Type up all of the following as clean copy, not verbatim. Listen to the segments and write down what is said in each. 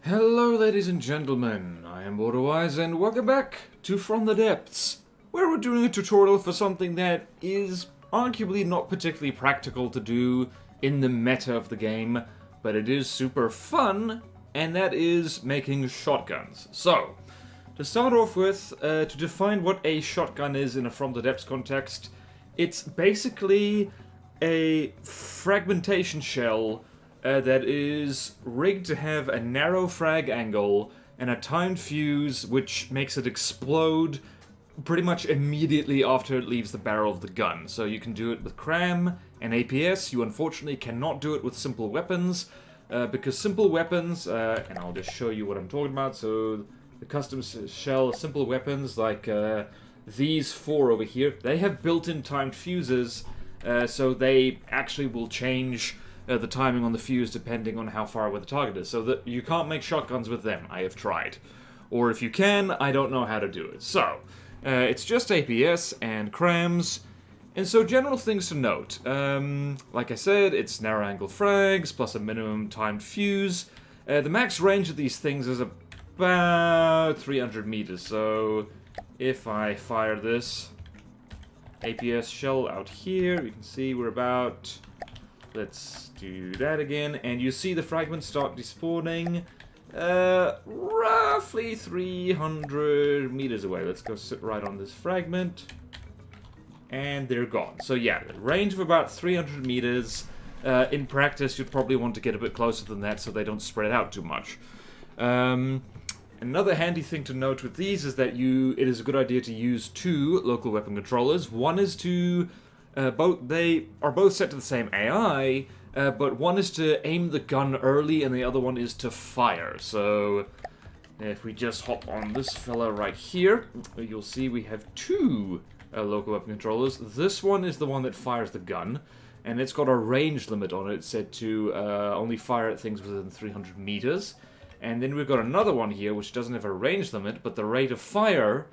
Hello ladies and gentlemen, I am BorderWise and welcome back to From the Depths, where we're doing a tutorial for something that is arguably not particularly practical to do in the meta of the game, but it is super fun, and that is making shotguns. So, to start off with, to define what a shotgun is in a From the Depths context, it's basically a fragmentation shell that is rigged to have a narrow frag angle and a timed fuse which makes it explode pretty much immediately after it leaves the barrel of the gun. So you can do it with CRAM and APS. You unfortunately cannot do it with simple weapons because simple weapons, and I'll just show you what I'm talking about. So the custom shell simple weapons like these four over here, they have built-in timed fuses, so they actually will change the timing on the fuse depending on how far away the target is. So that you can't make shotguns with them. I have tried. Or if you can, I don't know how to do it. So, it's just APS and CRAMs. And so general things to note. Like I said, it's narrow angle frags plus a minimum timed fuse. The max range of these things is about 300 meters. So if I fire this APS shell out here, you can see we're about... Let's do that again, and you see the fragments start despawning roughly 300 meters away. Let's go sit right on this fragment, and they're gone. So yeah, range of about 300 meters. In practice, you'd probably want to get a bit closer than that so they don't spread out too much. Another handy thing to note with these is that it is a good idea to use two local weapon controllers. One is to... they are both set to the same AI, but one is to aim the gun early and the other one is to fire. So if we just hop on this fella right here, you'll see we have two local weapon controllers. This one is the one that fires the gun, and it's got a range limit on it. It's set to only fire at things within 300 meters. And then we've got another one here which doesn't have a range limit, but the rate of fire...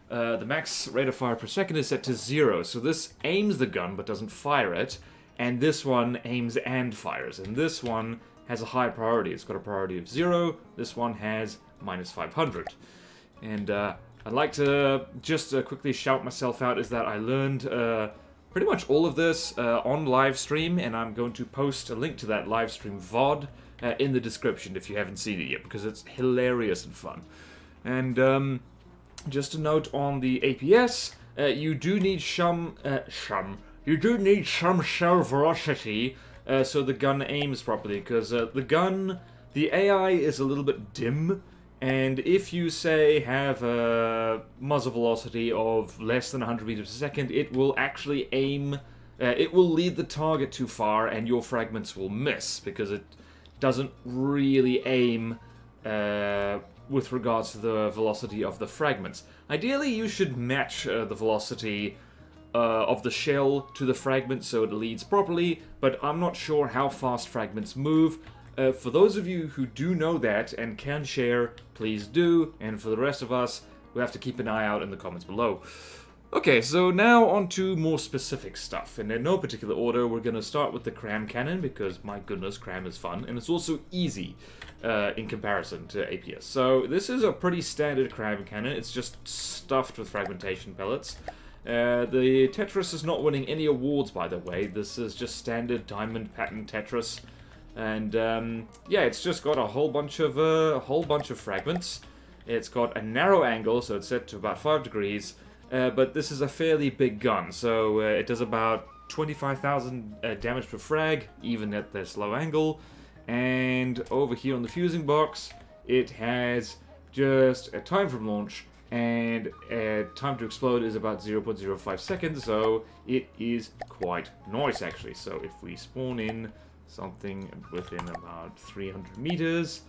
the max rate of fire per second is set to 0, so this aims the gun but doesn't fire it, and this one aims and fires, and this one has a high priority. It's got a priority of 0, this one has minus 500. And I'd like to just quickly shout myself out is that I learned pretty much all of this on live stream, and I'm going to post a link to that live stream VOD in the description if you haven't seen it yet, because it's hilarious and fun. And just a note on the APS, you do need some shell velocity so the gun aims properly, because the AI is a little bit dim, and if you say have a muzzle velocity of less than 100 meters per second, it will actually aim, it will lead the target too far and your fragments will miss, because it doesn't really aim with regards to the velocity of the fragments. Ideally, you should match the velocity of the shell to the fragment so it leads properly, but I'm not sure how fast fragments move. For those of you who do know that and can share, please do, and for the rest of us, we have to keep an eye out in the comments below. Okay, so now on to more specific stuff, and in no particular order, we're going to start with the CRAM cannon, because my goodness, CRAM is fun, and it's also easy in comparison to APS. So this is a pretty standard CRAM cannon. It's just stuffed with fragmentation pellets. The Tetris is not winning any awards, by the way. This is just standard diamond pattern Tetris, and yeah, it's just got a whole bunch of fragments. It's got a narrow angle, so it's set to about 5 degrees. But this is a fairly big gun, so it does about 25,000 damage per frag, even at this low angle. And over here on the fusing box, it has just a time from launch, and time to explode is about 0.05 seconds, so it is quite nice actually. So if we spawn in something within about 300 meters,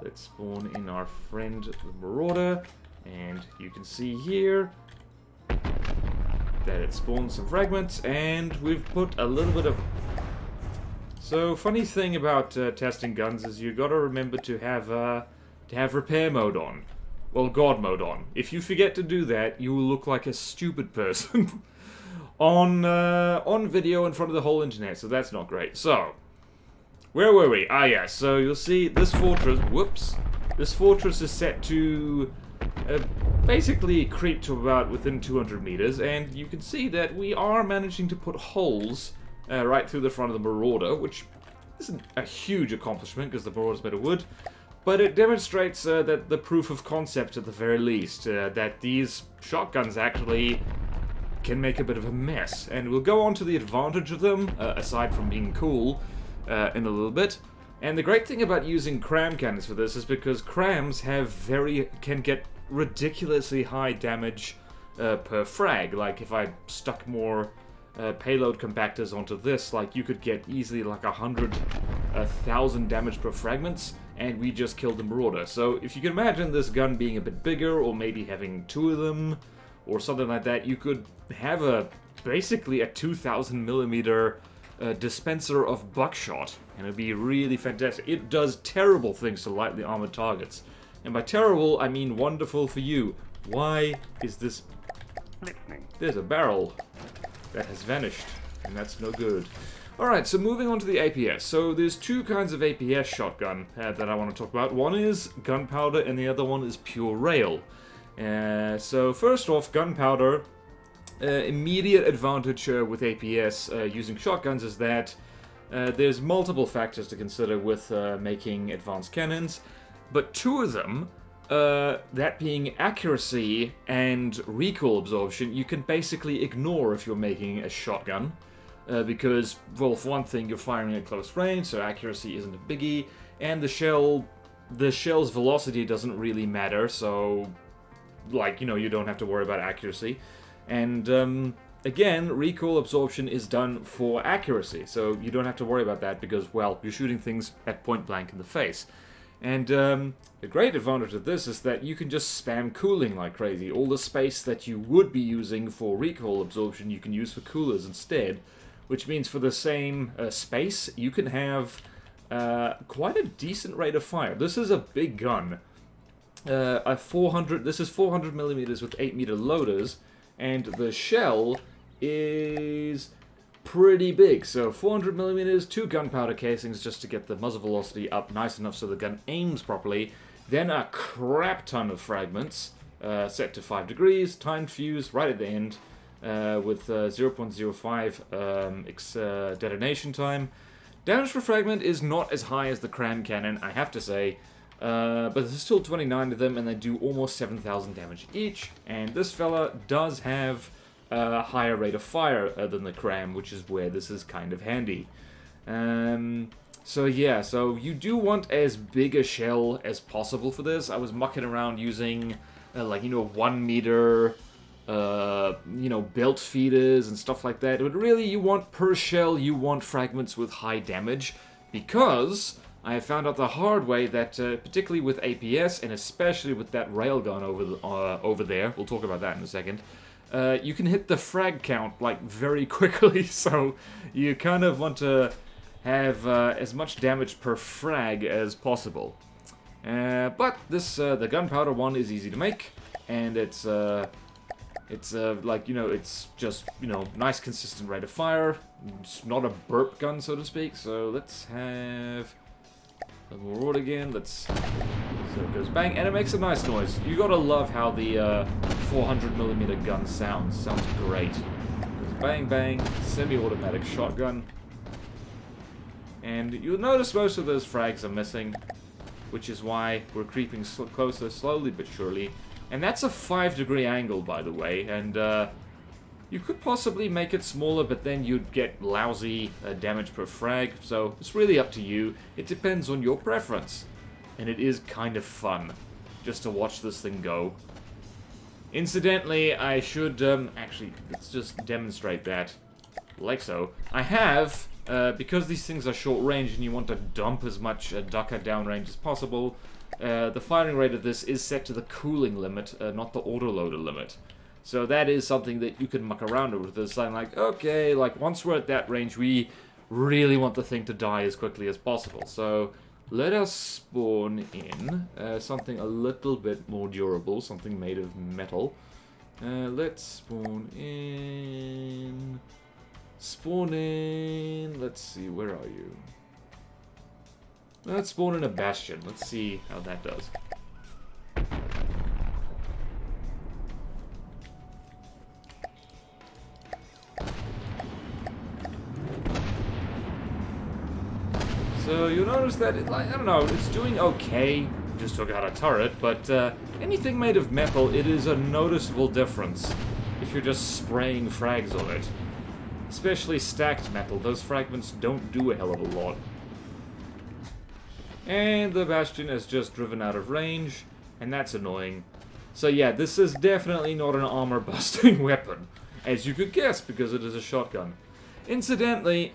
let's spawn in our friend the Marauder, and you can see here that it spawns some fragments, and we've put a little bit of... So, funny thing about testing guns is you gotta remember to have repair mode on. Well, God mode on. If you forget to do that, you will look like a stupid person on video in front of the whole internet, so that's not great. So, where were we? Ah, yes. So you'll see this fortress. Whoops. This fortress is set to basically creep to about within 200 meters, and you can see that we are managing to put holes right through the front of the Marauder, which isn't a huge accomplishment because the Marauder's made of wood, but it demonstrates that the proof of concept at the very least, that these shotguns actually can make a bit of a mess. And we'll go on to the advantage of them, aside from being cool, in a little bit. And the great thing about using CRAM cannons for this is because CRAMs can get ridiculously high damage per frag. Like if I stuck more payload compactors onto this, like you could get easily like 1,000 damage per fragments, and we just killed the Marauder. So if you can imagine this gun being a bit bigger, or maybe having 2 of them, or something like that, you could have basically a 2,000 millimeter dispenser of buckshot, and it'd be really fantastic. It does terrible things to lightly armored targets, and by terrible I mean wonderful for you. Why is this? There's a barrel that has vanished, and that's no good. Alright, so moving on to the APS. So there's 2 kinds of APS shotgun that I want to talk about. One is gunpowder, and the other one is pure rail. So first off, gunpowder. Immediate advantage with APS using shotguns is that there's multiple factors to consider with making advanced cannons, but 2 of them, that being accuracy and recoil absorption, you can basically ignore if you're making a shotgun, because, well, for one thing, you're firing at close range, so accuracy isn't a biggie, and the shell's velocity doesn't really matter, so, like, you know, you don't have to worry about accuracy. And, again, recoil absorption is done for accuracy, so you don't have to worry about that because, well, you're shooting things at point blank in the face. And the great advantage of this is that you can just spam cooling like crazy. All the space that you would be using for recoil absorption, you can use for coolers instead, which means for the same space, you can have quite a decent rate of fire. This is a big gun. This is 400 millimeters with 8 meter loaders, and the shell is pretty big. So 400 millimeters, 2 gunpowder casings just to get the muzzle velocity up nice enough so the gun aims properly. Then a crap ton of fragments set to 5 degrees, timed fuse right at the end with 0.05 detonation time. Damage per fragment is not as high as the CRAM cannon, I have to say. But there's still 29 of them, and they do almost 7,000 damage each. And this fella does have a higher rate of fire than the CRAM, which is where this is kind of handy. So yeah, so you do want as big a shell as possible for this. I was mucking around using, 1 meter, belt feeders and stuff like that. But really, you want per shell, you want fragments with high damage, because I have found out the hard way that, particularly with APS, and especially with that railgun over there, we'll talk about that in a second, you can hit the frag count, like, very quickly, so you kind of want to have as much damage per frag as possible. But this, the gunpowder one is easy to make, and it's just, nice consistent rate of fire. It's not a burp gun, so to speak, so let's have a Marauder again. So it goes bang, and it makes a nice noise. You gotta love how the 400mm gun sounds. Sounds great. Goes bang bang, semi-automatic shotgun. And you'll notice most of those frags are missing, which is why we're creeping closer slowly but surely. And that's a 5-degree angle, by the way, and you could possibly make it smaller, but then you'd get lousy damage per frag, so it's really up to you. It depends on your preference. And it is kind of fun, just to watch this thing go. Incidentally, I should, actually, let's just demonstrate that, like so. I have, because these things are short range and you want to dump as much ducker downrange as possible, the firing rate of this is set to the cooling limit, not the autoloader limit. So that is something that you can muck around with. It's like, okay, like once we're at that range, we really want the thing to die as quickly as possible. So let us spawn in something a little bit more durable, something made of metal. Let's spawn in. Spawn in. Let's see, where are you? Let's spawn in a bastion. Let's see how that does. So you'll notice that, I don't know, it's doing okay. Just took out a turret, but anything made of metal, it is a noticeable difference if you're just spraying frags on it. Especially stacked metal, those fragments don't do a hell of a lot. And the Bastion has just driven out of range, and that's annoying. So yeah, this is definitely not an armor-busting weapon, as you could guess, because it is a shotgun. Incidentally,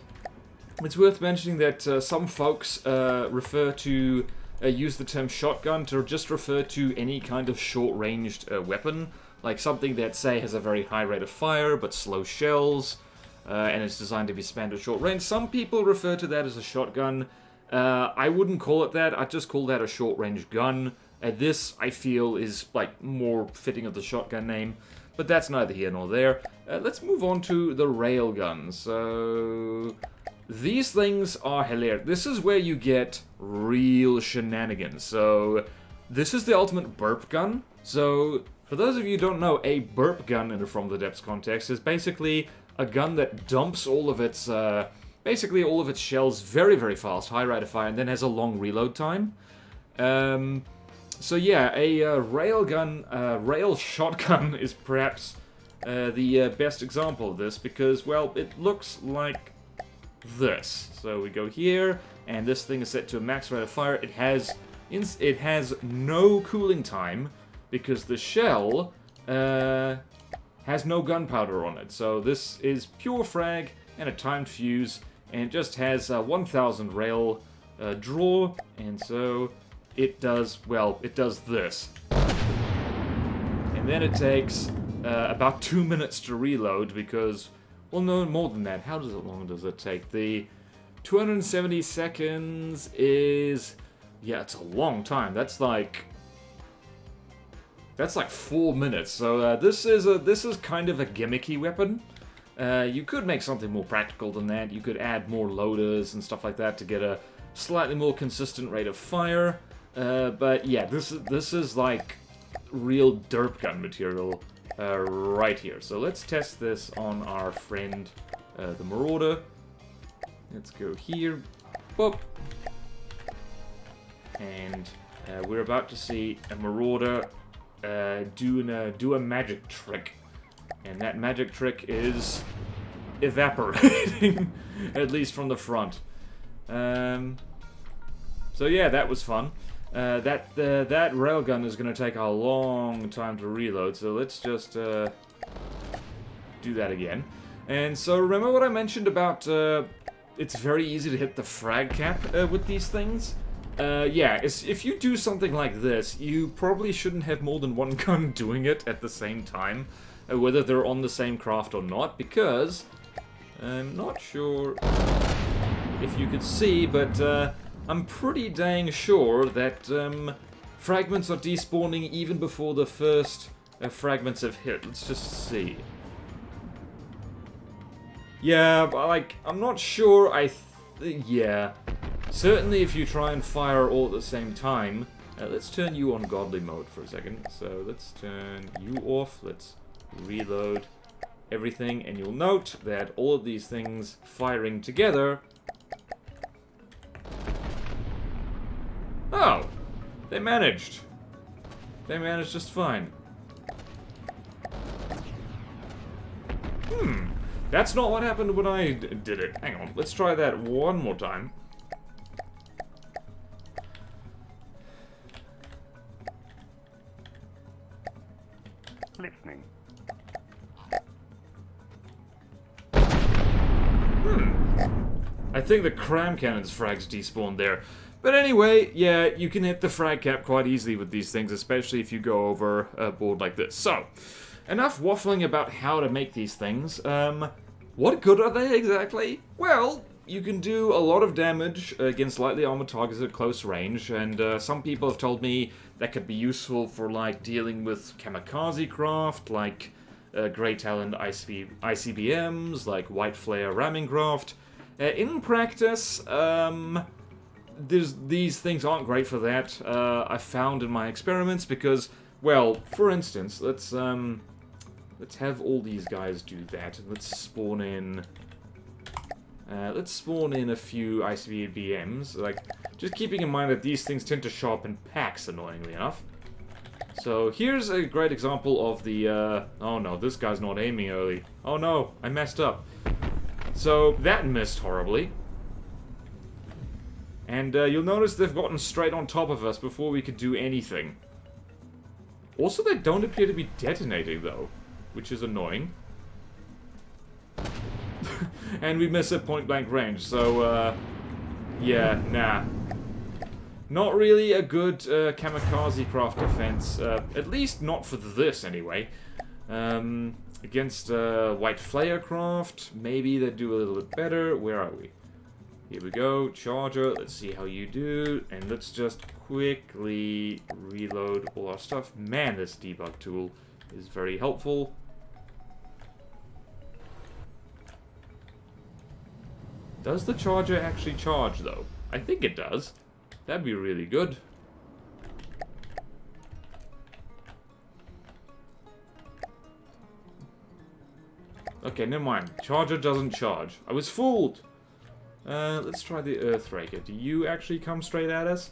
it's worth mentioning that some folks use the term shotgun to just refer to any kind of short-ranged weapon, like something that, say, has a very high rate of fire, but slow shells, and it's designed to be spanned at short range. Some people refer to that as a shotgun. I wouldn't call it that, I'd just call that a short-range gun. This, I feel, is, like, more fitting of the shotgun name, but that's neither here nor there. Let's move on to the railguns. So these things are hilarious. This is where you get real shenanigans. So this is the ultimate burp gun. So for those of you who don't know, a burp gun in a From the Depths context is basically a gun that dumps all of its basically all of its shells very, very fast, high rate of fire, and then has a long reload time. So yeah, a rail shotgun is perhaps the best example of this because, well, it looks like this. So we go here, and this thing is set to a max rate of fire. It has no cooling time because the shell has no gunpowder on it. So this is pure frag and a timed fuse, and it just has 1,000 rail draw, and so it does, well, it does this. And then it takes about 2 minutes to reload because, well, no, more than that. How long does it take? The 270 seconds is, yeah, it's a long time. That's like 4 minutes. So this is kind of a gimmicky weapon. You could make something more practical than that. You could add more loaders and stuff like that to get a slightly more consistent rate of fire. But yeah, this is like real derp gun material right here. So let's test this on our friend, the Marauder. Let's go here. Boop. And we're about to see a Marauder do a magic trick. And that magic trick is evaporating, at least from the front. So yeah, that was fun. That railgun is going to take a long time to reload, so let's just do that again. And so remember what I mentioned about it's very easy to hit the frag cap with these things? Yeah, if you do something like this, you probably shouldn't have more than one gun doing it at the same time, whether they're on the same craft or not, because I'm not sure if you could see, but I'm pretty dang sure that fragments are despawning even before the first fragments have hit. Let's just see. Yeah, but, like, I'm not sure. Yeah. Certainly if you try and fire all at the same time. Let's turn you on godly mode for a second. So let's turn you off. Let's reload everything. And you'll note that all of these things firing together. Oh! They managed. They managed just fine. That's not what happened when I did it. Hang on, let's try that one more time. Listening. I think the CRAM cannon's frags despawned there. But anyway, yeah, you can hit the frag cap quite easily with these things, especially if you go over a board like this. So, enough waffling about how to make these things. What good are they exactly? Well, you can do a lot of damage against lightly armored targets at close range, and some people have told me that could be useful for, like, dealing with kamikaze craft, like Grey Talon ICBMs, like White Flare ramming craft. In practice, these things aren't great for that, I found in my experiments, because, well, for instance, let's have all these guys do that. Let's spawn in a few ICBMs, like, just keeping in mind that these things tend to show up in packs, annoyingly enough. So here's a great example of the, oh no, this guy's not aiming early. Oh no, I messed up. So that missed horribly. And you'll notice they've gotten straight on top of us before we could do anything. Also, they don't appear to be detonating, though, which is annoying. And we miss at point-blank range, so, yeah, nah. Not really a good kamikaze craft defense, at least not for this, anyway. Against white flare craft, maybe they do a little bit better. Where are we? Here we go, charger, let's see how you do, and let's just quickly reload all our stuff. Man, this debug tool is very helpful. Does the charger actually charge, though? I think it does. That'd be really good. Okay, never mind. Charger doesn't charge. I was fooled! Let's try the Earthraker. Do you actually come straight at us?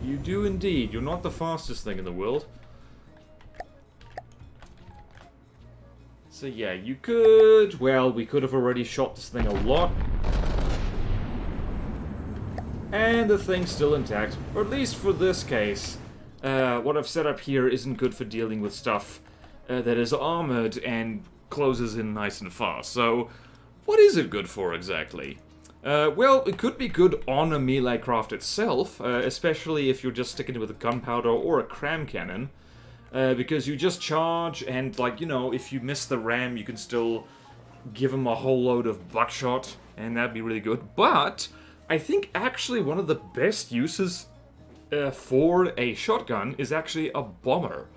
You do indeed. You're not the fastest thing in the world. So yeah, you could... Well, we could have already shot this thing a lot. And the thing's still intact. Or at least for this case. What I've set up here isn't good for dealing with stuff that is armored and closes in nice and fast. So, what is it good for exactly? Well, it could be good on a melee craft itself, especially if you're just sticking with a gunpowder or a CRAM cannon, because you just charge and, like, you know, if you miss the ram, you can still give them a whole load of buckshot, and that'd be really good. But I think actually one of the best uses for a shotgun is actually a bomber.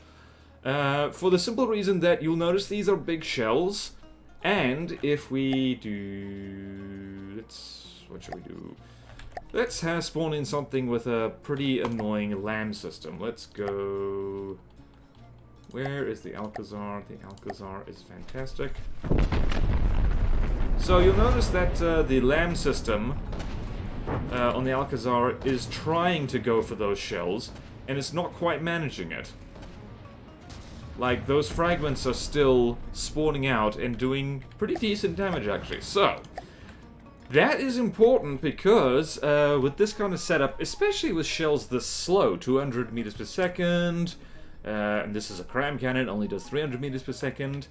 For the simple reason that you'll notice these are big shells, and if we do... what should we do? Let's spawn in something with a pretty annoying LAM system. Let's go... Where is the Alcazar? The Alcazar is fantastic. So you'll notice that the LAM system on the Alcazar is trying to go for those shells, and it's not quite managing it. Like, those fragments are still spawning out and doing pretty decent damage, actually. So, that is important because with this kind of setup, especially with shells this slow, 200 meters per second, and this is a CRAM cannon, only does 300 meters per second,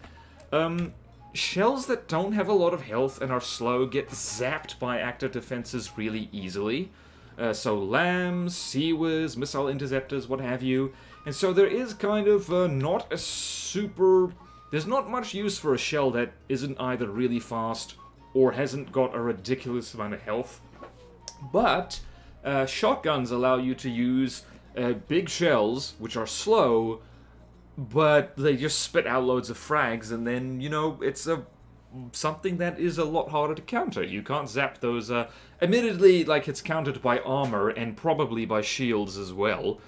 shells that don't have a lot of health and are slow get zapped by active defenses really easily. So LAMs, CWIS, missile interceptors, what have you. And so there is kind of not a super... There's not much use for a shell that isn't either really fast or hasn't got a ridiculous amount of health. But shotguns allow you to use big shells, which are slow, but they just spit out loads of frags, and then, you know, it's something that is a lot harder to counter. You can't zap those... admittedly, like, it's countered by armor and probably by shields as well.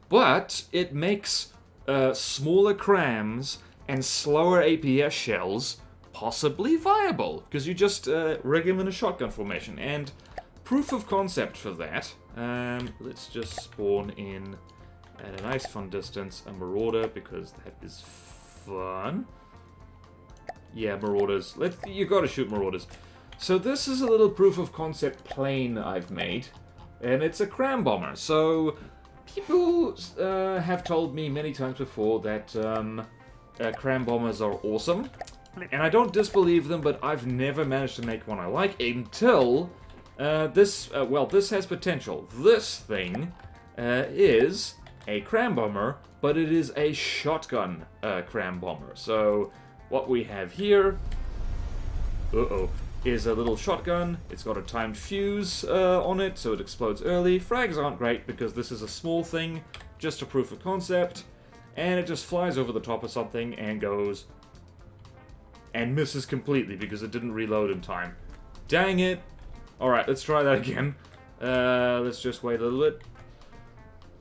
But it makes smaller CRAMs and slower APS shells possibly viable, because you just rig them in a shotgun formation. And proof of concept for that, let's just spawn in at a nice fun distance a Marauder, because that is fun. Yeah, Marauders. You gotta shoot Marauders. So this is a little proof of concept plane I've made, and it's a CRAM bomber. So people have told me many times before that CRAM bombers are awesome, and I don't disbelieve them, but I've never managed to make one I like until this has potential. This thing is a CRAM bomber, but it is a shotgun CRAM bomber. So what we have here, is a little shotgun. It's got a timed fuse on it, so it explodes early. Frags aren't great because this is a small thing, just a proof of concept, and it just flies over the top of something and goes and misses completely because it didn't reload in time. Dang it! Alright, let's try that again. Let's just wait a little bit.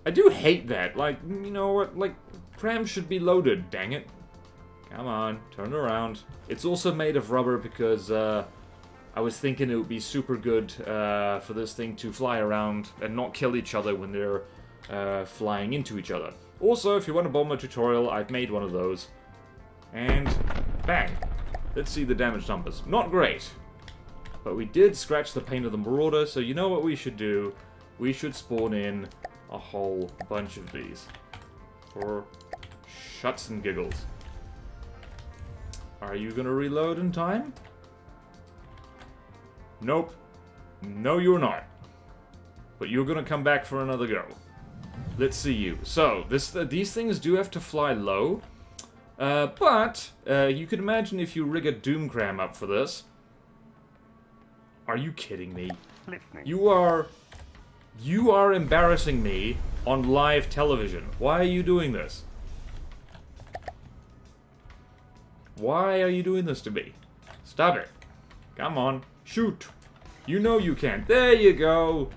I do hate that. Like, you know what? Like, CRAM should be loaded, dang it. Come on, turn around. It's also made of rubber because, I was thinking it would be super good, for this thing to fly around and not kill each other when they're, flying into each other. Also, if you want a bomber tutorial, I've made one of those. And, bang. Let's see the damage numbers. Not great. But we did scratch the paint of the Marauder, so you know what we should do? We should spawn in a whole bunch of these. For shuts and giggles. Are you gonna reload in time? Nope. No, you're not. But you're gonna come back for another go. Let's see you. So, these things do have to fly low. But you can imagine if you rig a Doom CRAM up for this. Are you kidding me? You are embarrassing me on live television. Why are you doing this? Why are you doing this to me? Stop it. Come on. Shoot. You know you can. There you go.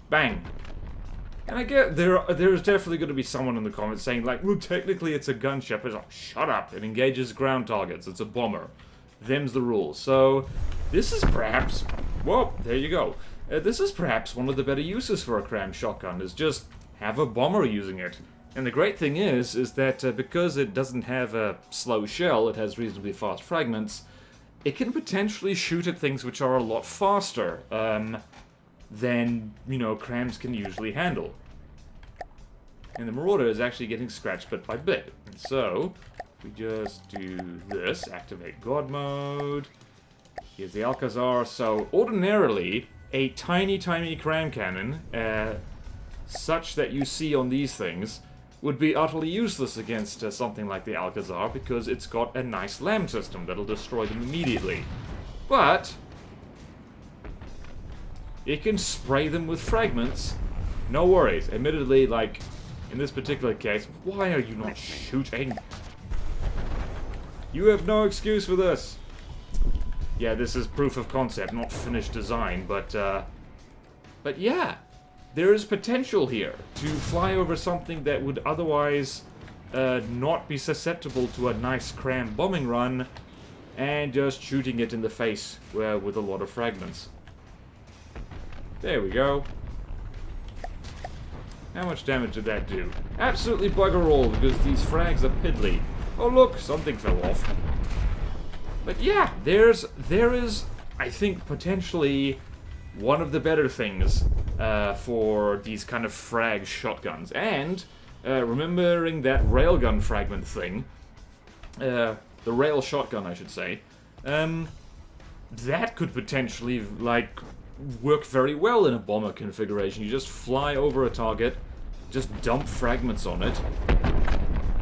Bang. And I get there's definitely going to be someone in the comments saying like, well, technically it's a gunship. It's like, shut up. It engages ground targets. It's a bomber. Them's the rules. So, this is perhaps... Well, there you go. This is perhaps one of the better uses for a CRAM shotgun, is just have a bomber using it. And the great thing is that because it doesn't have a slow shell, it has reasonably fast fragments, it can potentially shoot at things which are a lot faster than, you know, CRAMs can usually handle. And the Marauder is actually getting scratched bit by bit. And so, we just do this, activate God mode. Here's the Alcazar. So, ordinarily, a tiny CRAM cannon, such that you see on these things, would be utterly useless against something like the Alcazar because it's got a nice LAM system that'll destroy them immediately. But it can spray them with fragments. No worries. Admittedly, like, in this particular case, why are you not shooting? You have no excuse for this. Yeah, this is proof of concept, not finished design, but yeah. There is potential here to fly over something that would otherwise not be susceptible to a nice CRAM bombing run and just shooting it in the face with a lot of fragments. There we go. How much damage did that do? Absolutely bugger all, because these frags are piddly. Oh look, something fell off. But yeah, there is, I think, potentially one of the better things for these kind of frag shotguns. And remembering that railgun fragment thing, the rail shotgun, I should say, that could potentially, like, work very well in a bomber configuration. You just fly over a target, just dump fragments on it,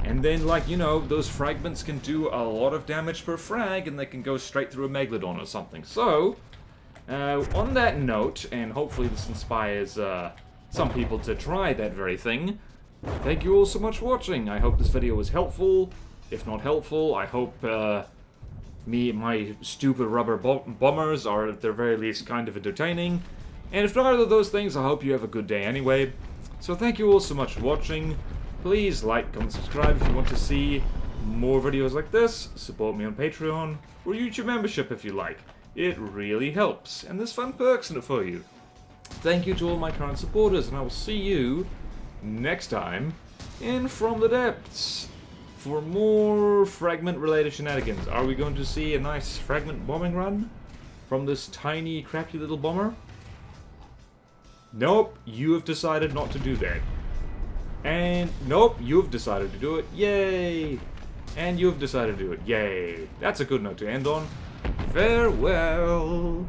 and then, like, you know, those fragments can do a lot of damage per frag, and they can go straight through a Megalodon or something. So, on that note, and hopefully this inspires some people to try that very thing, thank you all so much for watching. I hope this video was helpful. If not helpful, I hope my stupid rubber bombers are at the very least kind of entertaining. And if neither of those things, I hope you have a good day anyway. So thank you all so much for watching. Please like, comment, subscribe if you want to see more videos like this. Support me on Patreon or YouTube membership if you like. It really helps, and there's fun perks in it for you. Thank you to all my current supporters, and I will see you next time in From the Depths for more fragment-related shenanigans. Are we going to see a nice fragment bombing run from this tiny, crappy little bomber? Nope, you have decided not to do that. And nope, you've decided to do it. Yay! And you've decided to do it. Yay! That's a good note to end on. Farewell!